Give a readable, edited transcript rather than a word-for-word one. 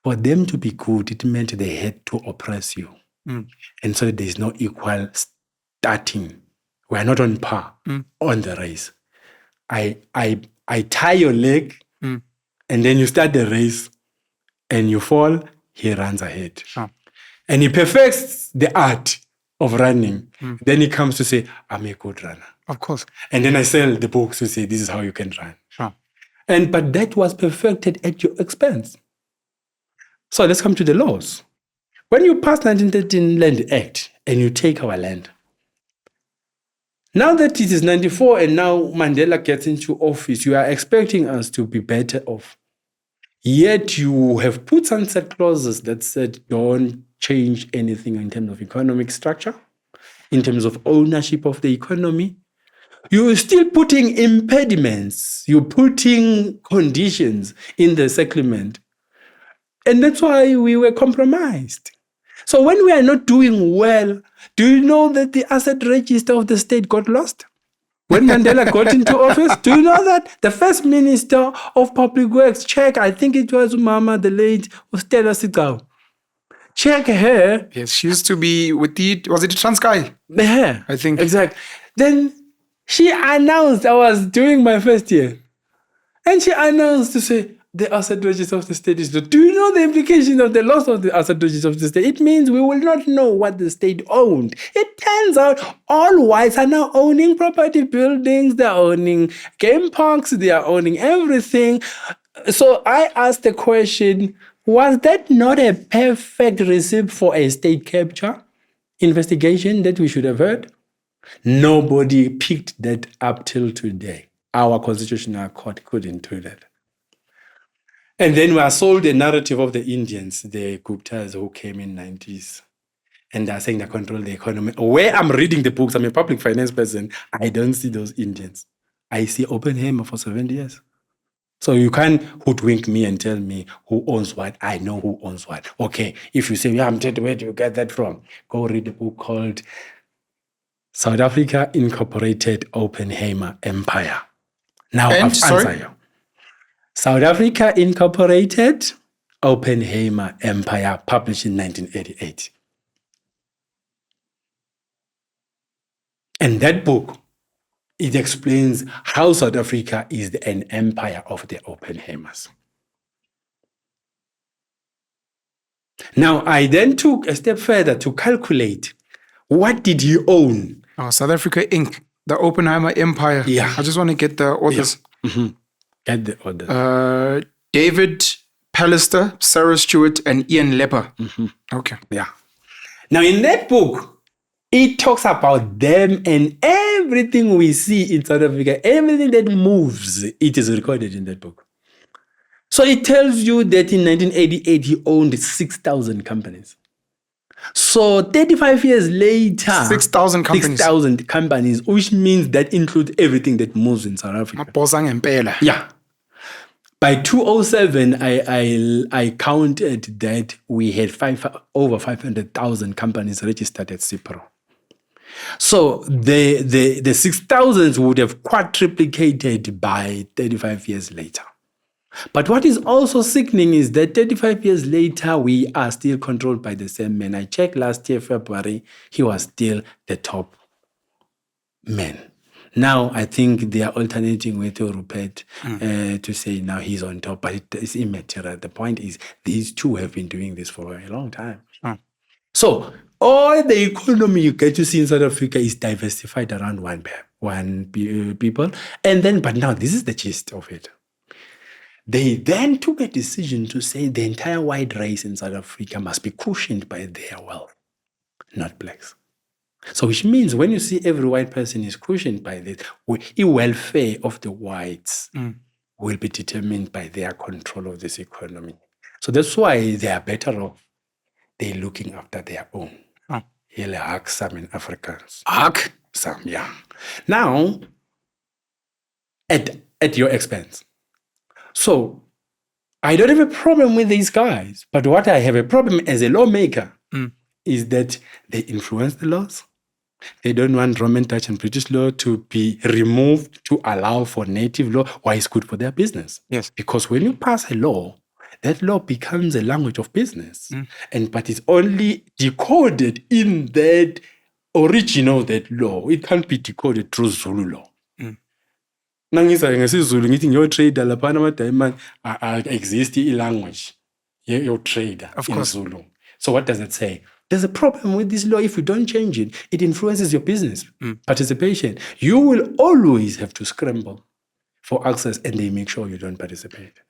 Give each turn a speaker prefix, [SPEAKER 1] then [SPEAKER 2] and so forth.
[SPEAKER 1] For them to be good, it meant they had to oppress you. And so there is no equal starting. We are not on par on the race. I tie your leg, and then you start the race, and you fall, he runs ahead. And he perfects the art of running. Then he comes to say, I'm a good runner.
[SPEAKER 2] Of course.
[SPEAKER 1] And then I sell the books to say, this is how you can run. But that was perfected at your expense. So let's come to the laws. When you pass 1913 Land Act and you take our land, now that it is 94 and now Mandela gets into office, you are expecting us to be better off. Yet you have put sunset clauses that said don't change anything in terms of economic structure, in terms of ownership of the economy. You're still putting impediments. You're putting conditions in the settlement. And that's why we were compromised. So when we are not doing well, do you know that the asset register of the state got lost? When Mandela got into office, do you know that the first minister of public works, I think it was Mama, the late Stella Sigao. Check her.
[SPEAKER 2] Yes, she used to be with was it Transkei?
[SPEAKER 1] Yeah,
[SPEAKER 2] I think.
[SPEAKER 1] Exactly. Then she announced, I was doing my first year, and she announced to say, the asset register of the state is lost. Do you know the implication of the loss of the asset register of the state? It means we will not know what the state owned. It turns out all whites are now owning property, buildings, they're owning game parks, they are owning everything. So I asked the question, was that not a perfect recipe for a state capture investigation that we should have heard? Nobody picked that up till today. Our constitutional court couldn't do that. And then we are sold a narrative of the Indians, the Guptas who came in 90s. And they're saying they control the economy. Where I'm reading the books, I'm a public finance person, I don't see those Indians. I see Oppenheimer for 70 years. So you can't hoodwink me and tell me who owns what. I know who owns what. Okay, if you say, Mthethwa, where do you get that from? Go read a book called South Africa Incorporated Oppenheimer Empire. Now I've answered you. South Africa Incorporated Oppenheimer Empire, published in 1988. And that book, it explains how South Africa is an empire of the Oppenheimers. Now, I then took a step further to calculate what did he own.
[SPEAKER 2] South Africa Inc., the Oppenheimer Empire.
[SPEAKER 1] Yeah.
[SPEAKER 2] I just want to get the authors.
[SPEAKER 1] Yeah. Mm-hmm. Get the authors.
[SPEAKER 2] David Pallister, Sarah Stewart, and Ian Lepper.
[SPEAKER 1] Mm-hmm.
[SPEAKER 2] Okay.
[SPEAKER 1] Yeah. Now, in that book, it talks about them and everything we see in South Africa, everything that moves, it is recorded in that book. So it tells you that in 1988, he owned 6,000 companies. So 35 years later,
[SPEAKER 2] 6,000 companies.
[SPEAKER 1] 6,000 companies, which means that includes everything that moves in South Africa. Yeah. By 2007, I counted that we had over 500,000 companies registered at CIPRO. So the 6,000 would have quadruplicated by 35 years later. But what is also sickening is that 35 years later, we are still controlled by the same man. I checked last year, February, he was still the top man. Now, I think they are alternating with Rupert to say now he's on top, but it's immaterial. The point is these two have been doing this for a long time. So all the economy you get to see in South Africa is diversified around one people. And then, but now this is the gist of it. They then took a decision to say the entire white race in South Africa must be cushioned by their wealth, not blacks. So which means when you see every white person is cushioned by this, the welfare of the whites will be determined by their control of this economy. So that's why they are better off. They're looking after their own. Some in Africans. Some, yeah. Now, at your expense. So I don't have a problem with these guys, but what I have a problem as a lawmaker is that they influence the laws. They don't want Roman Dutch and British law to be removed to allow for native law. Why it's good for their business.
[SPEAKER 2] Yes.
[SPEAKER 1] Because when you pass a law that law becomes a language of business. But it's only decoded in that original that law. It can't be decoded through Zulu law. Nangiza ngesiZulu ngithi ngiyotrader laphana ama-diamond exist i-language yo-trader in Zulu. So what does it say? There's a problem with this law. If you don't change it, it influences your business participation. You will always have to scramble for access, and they make sure you don't participate.